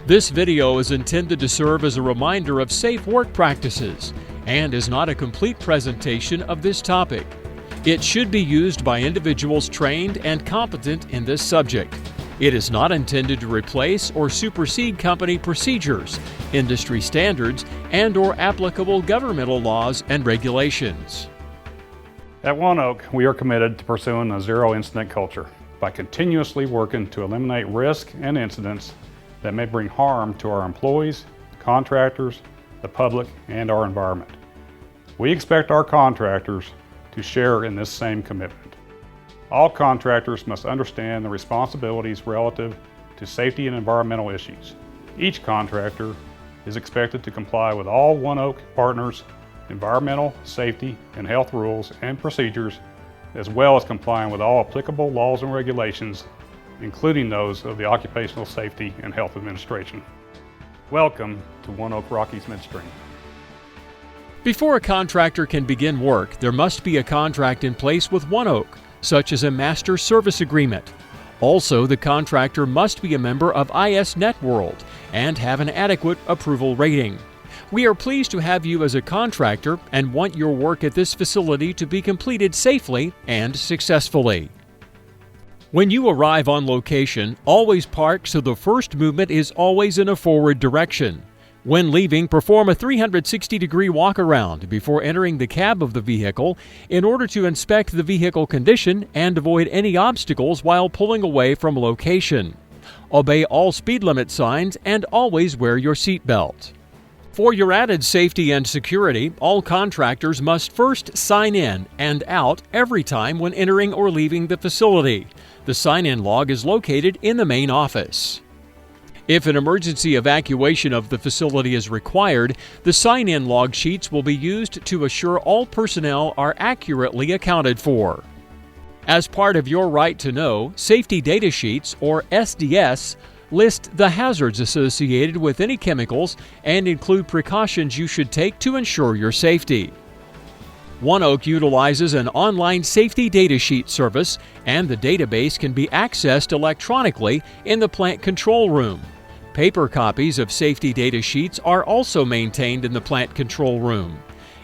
This video is intended to serve as a reminder of safe work practices and is not a complete presentation of this topic. It should be used by individuals trained and competent in this subject. It is not intended to replace or supersede company procedures, industry standards, and/or applicable governmental laws and regulations. At OneOK, we are committed to pursuing a zero-incident culture by continuously working to eliminate risk and incidents that may bring harm to our employees, contractors, the public, and our environment. We expect our contractors to share in this same commitment. All contractors must understand the responsibilities relative to safety and environmental issues. Each contractor is expected to comply with all OneOK partners' environmental, safety, and health rules and procedures, as well as complying with all applicable laws and regulations, including those of the Occupational Safety and Health Administration. Welcome to OneOK Rockies Midstream. Before a contractor can begin work, there must be a contract in place with OneOK, such as a master service agreement. Also, the contractor must be a member of IS Networld and have an adequate approval rating. We are pleased to have you as a contractor and want your work at this facility to be completed safely and successfully. When you arrive on location, always park so the first movement is always in a forward direction. When leaving, perform a 360-degree walk around before entering the cab of the vehicle in order to inspect the vehicle condition and avoid any obstacles while pulling away from location. Obey all speed limit signs and always wear your seatbelt. For your added safety and security, all contractors must first sign in and out every time when entering or leaving the facility. The sign-in log is located in the main office. If an emergency evacuation of the facility is required, the sign-in log sheets will be used to assure all personnel are accurately accounted for. As part of your right to know, safety data sheets, or SDS, list the hazards associated with any chemicals and include precautions you should take to ensure your safety. OneOK utilizes an online safety data sheet service, and the database can be accessed electronically in the plant control room. Paper copies of safety data sheets are also maintained in the plant control room.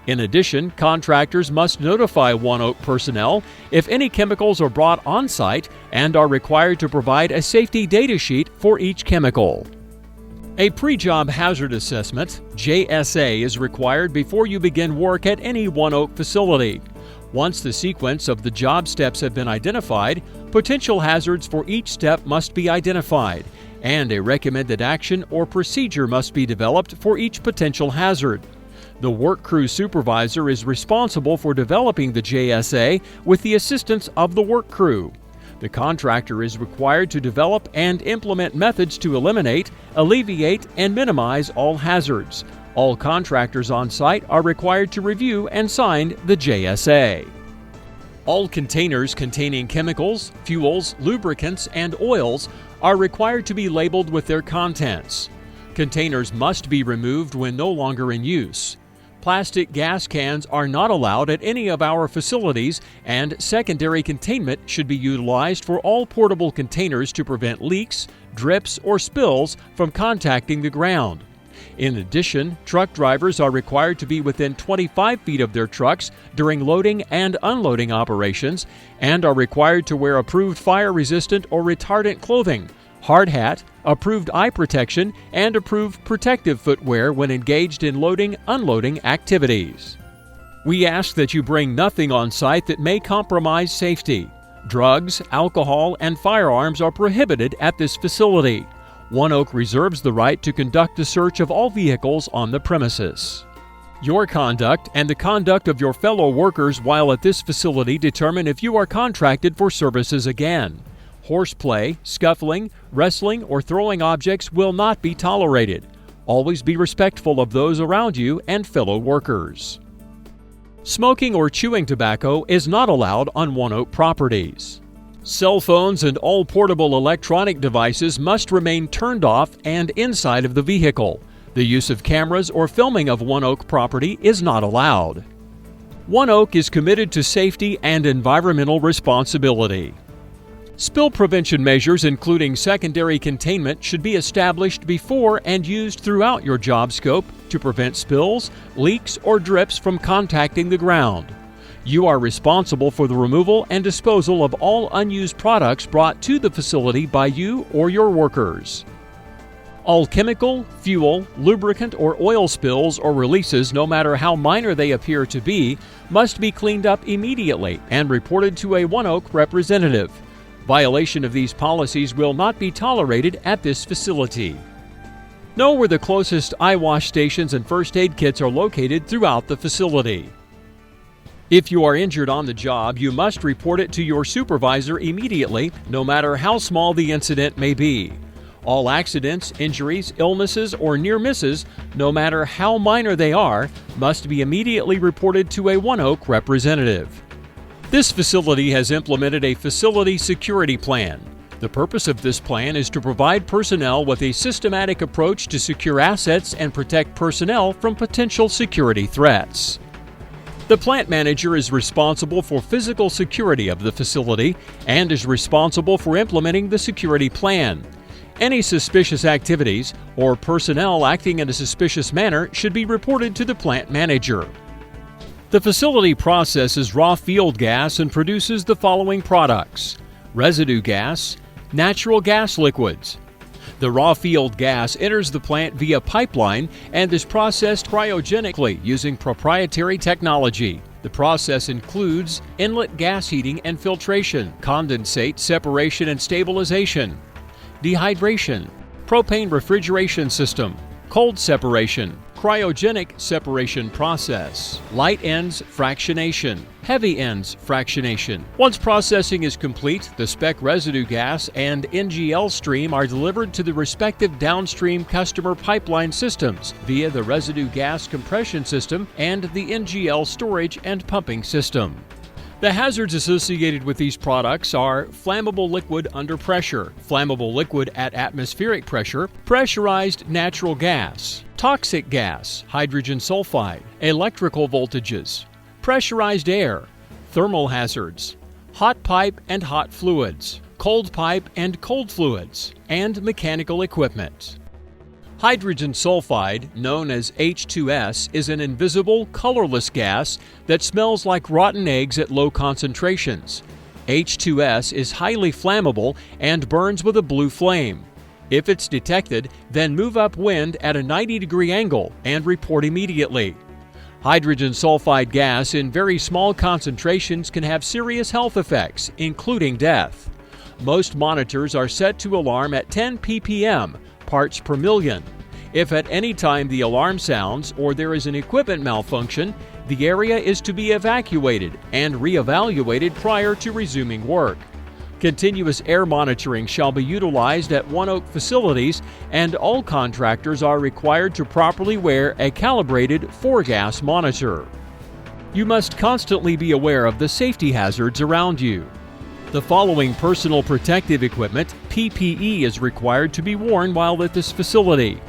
In addition, contractors must notify OneOK personnel if any chemicals are brought on site and are required to provide a safety data sheet for each chemical. A pre-job hazard assessment, JSA, is required before you begin work at any OneOK facility. Once the sequence of the job steps have been identified, potential hazards for each step must be identified, and a recommended action or procedure must be developed for each potential hazard. The work crew supervisor is responsible for developing the JSA with the assistance of the work crew. The contractor is required to develop and implement methods to eliminate, alleviate, and minimize all hazards. All contractors on site are required to review and sign the JSA. All containers containing chemicals, fuels, lubricants, and oils are required to be labeled with their contents. Containers must be removed when no longer in use. Plastic gas cans are not allowed at any of our facilities, and secondary containment should be utilized for all portable containers to prevent leaks, drips, or spills from contacting the ground. In addition, truck drivers are required to be within 25 feet of their trucks during loading and unloading operations and are required to wear approved fire-resistant or retardant clothing, hard hat, approved eye protection, and approved protective footwear when engaged in loading/unloading activities. We ask that you bring nothing on site that may compromise safety. Drugs, alcohol, and firearms are prohibited at this facility. OneOK reserves the right to conduct a search of all vehicles on the premises. Your conduct and the conduct of your fellow workers while at this facility determine if you are contracted for services again. Horseplay, scuffling, wrestling, or throwing objects will not be tolerated. Always be respectful of those around you and fellow workers. Smoking or chewing tobacco is not allowed on OneOK properties. Cell phones and all portable electronic devices must remain turned off and inside of the vehicle. The use of cameras or filming of OneOK property is not allowed. OneOK is committed to safety and environmental responsibility. Spill prevention measures, including secondary containment, should be established before and used throughout your job scope to prevent spills, leaks, or drips from contacting the ground. You are responsible for the removal and disposal of all unused products brought to the facility by you or your workers. All chemical, fuel, lubricant, or oil spills or releases, no matter how minor they appear to be, must be cleaned up immediately and reported to a OneOK representative. Violation of these policies will not be tolerated at this facility. Know where the closest eye wash stations and first aid kits are located throughout the facility. If you are injured on the job, you must report it to your supervisor immediately, no matter how small the incident may be. All accidents, injuries, illnesses, or near misses, no matter how minor they are, must be immediately reported to a OneOK representative. This facility has implemented a facility security plan. The purpose of this plan is to provide personnel with a systematic approach to secure assets and protect personnel from potential security threats. The plant manager is responsible for physical security of the facility and is responsible for implementing the security plan. Any suspicious activities or personnel acting in a suspicious manner should be reported to the plant manager. The facility processes raw field gas and produces the following products: residue gas, natural gas liquids. The raw field gas enters the plant via pipeline and is processed cryogenically using proprietary technology. The process includes inlet gas heating and filtration, condensate separation and stabilization, dehydration, propane refrigeration system, cold separation, cryogenic separation process, light ends fractionation, heavy ends fractionation. Once processing is complete, the spec residue gas and NGL stream are delivered to the respective downstream customer pipeline systems via the residue gas compression system and the NGL storage and pumping system. The hazards associated with these products are flammable liquid under pressure, flammable liquid at atmospheric pressure, pressurized natural gas, toxic gas, hydrogen sulfide, electrical voltages, pressurized air, thermal hazards, hot pipe and hot fluids, cold pipe and cold fluids, and mechanical equipment. Hydrogen sulfide, known as H2S, is an invisible, colorless gas that smells like rotten eggs at low concentrations. H2S is highly flammable and burns with a blue flame. If it's detected, then move upwind at a 90-degree angle and report immediately. Hydrogen sulfide gas in very small concentrations can have serious health effects, including death. Most monitors are set to alarm at 10 ppm, parts per million. If at any time the alarm sounds or there is an equipment malfunction, the area is to be evacuated and re-evaluated prior to resuming work. Continuous air monitoring shall be utilized at OneOK facilities, and all contractors are required to properly wear a calibrated 4-gas monitor. You must constantly be aware of the safety hazards around you. The following personal protective equipment, PPE, is required to be worn while at this facility: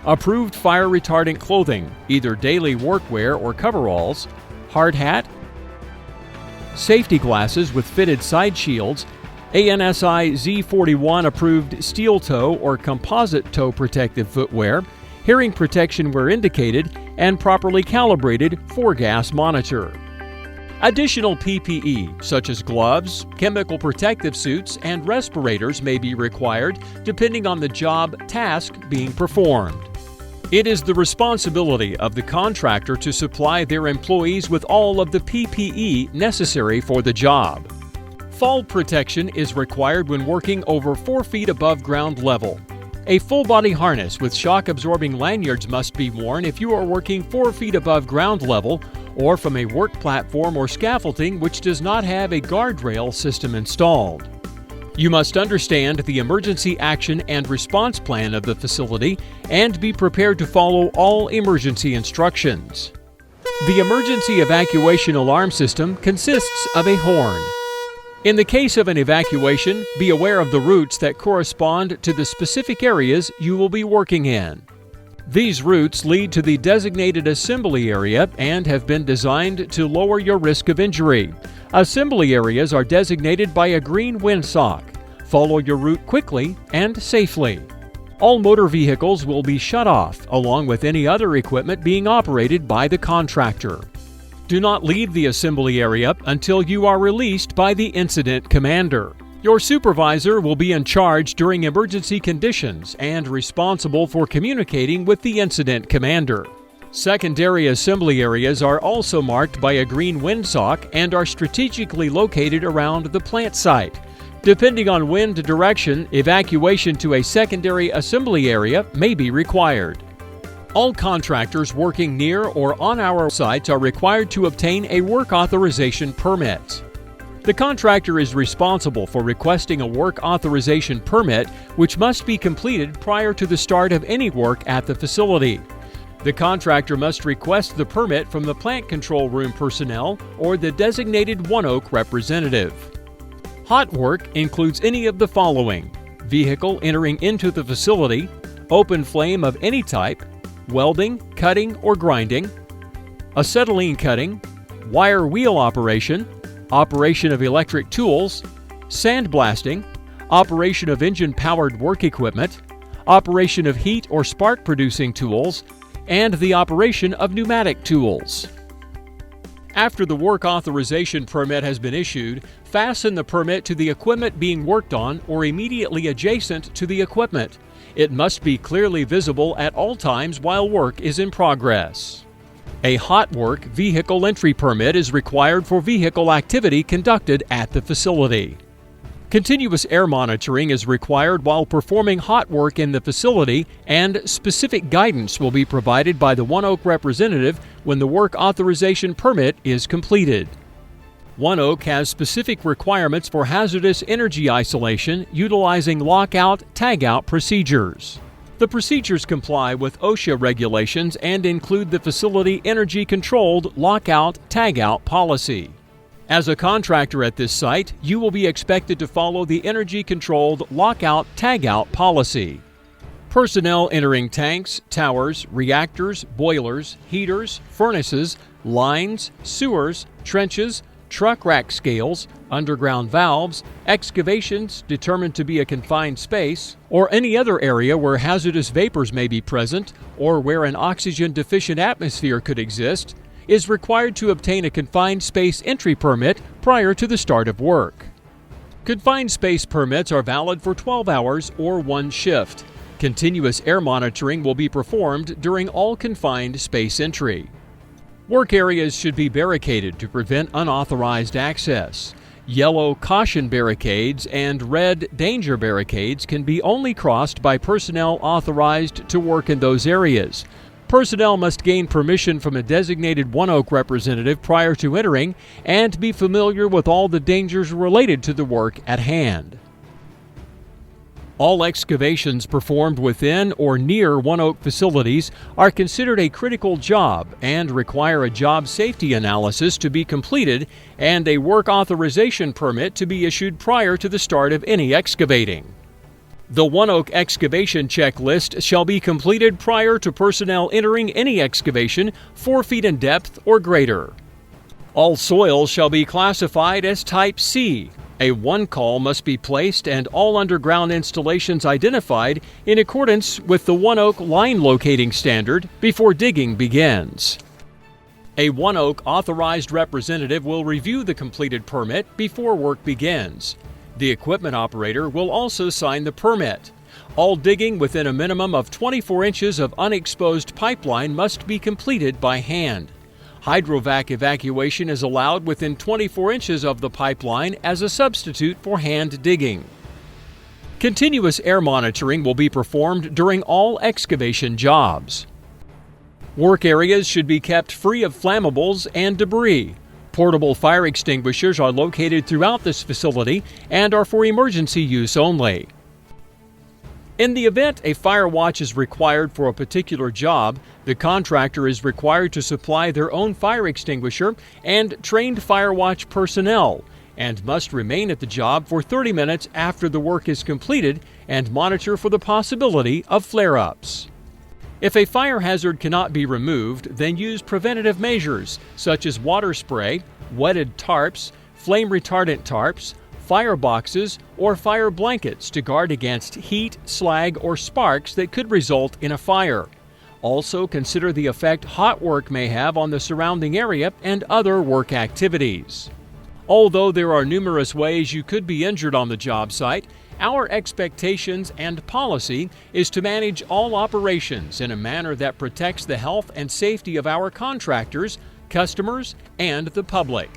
approved fire retardant clothing, either daily workwear or coveralls, hard hat, safety glasses with fitted side shields, ANSI Z41 approved steel toe or composite toe protective footwear, hearing protection where indicated, and properly calibrated 4-gas monitor. Additional PPE, such as gloves, chemical protective suits, and respirators may be required depending on the job task being performed. It is the responsibility of the contractor to supply their employees with all of the PPE necessary for the job. Fall protection is required when working over 4 feet above ground level. A full-body harness with shock-absorbing lanyards must be worn if you are working 4 feet above ground level or from a work platform or scaffolding which does not have a guardrail system installed. You must understand the emergency action and response plan of the facility and be prepared to follow all emergency instructions. The emergency evacuation alarm system consists of a horn. In the case of an evacuation, be aware of the routes that correspond to the specific areas you will be working in. These routes lead to the designated assembly area and have been designed to lower your risk of injury. Assembly areas are designated by a green windsock. Follow your route quickly and safely. All motor vehicles will be shut off, along with any other equipment being operated by the contractor. Do not leave the assembly area until you are released by the incident commander. Your supervisor will be in charge during emergency conditions and responsible for communicating with the incident commander. Secondary assembly areas are also marked by a green windsock and are strategically located around the plant site. Depending on wind direction, evacuation to a secondary assembly area may be required. All contractors working near or on our sites are required to obtain a work authorization permit. The contractor is responsible for requesting a work authorization permit, which must be completed prior to the start of any work at the facility. The contractor must request the permit from the plant control room personnel or the designated OneOK representative. Hot work includes any of the following: vehicle entering into the facility, open flame of any type, welding, cutting, or grinding, acetylene cutting, wire wheel operation, operation of electric tools, sandblasting, operation of engine-powered work equipment, operation of heat or spark-producing tools, and the operation of pneumatic tools. After the work authorization permit has been issued, fasten the permit to the equipment being worked on or immediately adjacent to the equipment. It must be clearly visible at all times while work is in progress. A hot work vehicle entry permit is required for vehicle activity conducted at the facility. Continuous air monitoring is required while performing hot work in the facility, and specific guidance will be provided by the OneOK representative when the work authorization permit is completed. OneOK has specific requirements for hazardous energy isolation utilizing lockout-tagout procedures. The procedures comply with OSHA regulations and include the facility energy-controlled lockout-tagout policy. As a contractor at this site, you will be expected to follow the energy-controlled lockout-tagout policy. Personnel entering tanks, towers, reactors, boilers, heaters, furnaces, lines, sewers, trenches, truck rack scales, underground valves, excavations determined to be a confined space, or any other area where hazardous vapors may be present or where an oxygen-deficient atmosphere could exist, is required to obtain a confined space entry permit prior to the start of work. Confined space permits are valid for 12 hours or one shift. Continuous air monitoring will be performed during all confined space entry. Work areas should be barricaded to prevent unauthorized access. Yellow caution barricades and red danger barricades can be only crossed by personnel authorized to work in those areas. Personnel must gain permission from a designated OneOK representative prior to entering and be familiar with all the dangers related to the work at hand. All excavations performed within or near OneOK facilities are considered a critical job and require a job safety analysis to be completed and a work authorization permit to be issued prior to the start of any excavating. The OneOK excavation checklist shall be completed prior to personnel entering any excavation 4 feet in depth or greater. All soil shall be classified as Type C. A one-call must be placed and all underground installations identified in accordance with the OneOK line locating standard before digging begins. A OneOK authorized representative will review the completed permit before work begins. The equipment operator will also sign the permit. All digging within a minimum of 24 inches of unexposed pipeline must be completed by hand. Hydrovac evacuation is allowed within 24 inches of the pipeline as a substitute for hand digging. Continuous air monitoring will be performed during all excavation jobs. Work areas should be kept free of flammables and debris. Portable fire extinguishers are located throughout this facility and are for emergency use only. In the event a fire watch is required for a particular job, the contractor is required to supply their own fire extinguisher and trained fire watch personnel, and must remain at the job for 30 minutes after the work is completed and monitor for the possibility of flare-ups. If a fire hazard cannot be removed, then use preventative measures such as water spray, wetted tarps, flame retardant tarps, fire boxes, or fire blankets to guard against heat, slag, or sparks that could result in a fire. Also consider the effect hot work may have on the surrounding area and other work activities. Although there are numerous ways you could be injured on the job site, our expectations and policy is to manage all operations in a manner that protects the health and safety of our contractors, customers, and the public.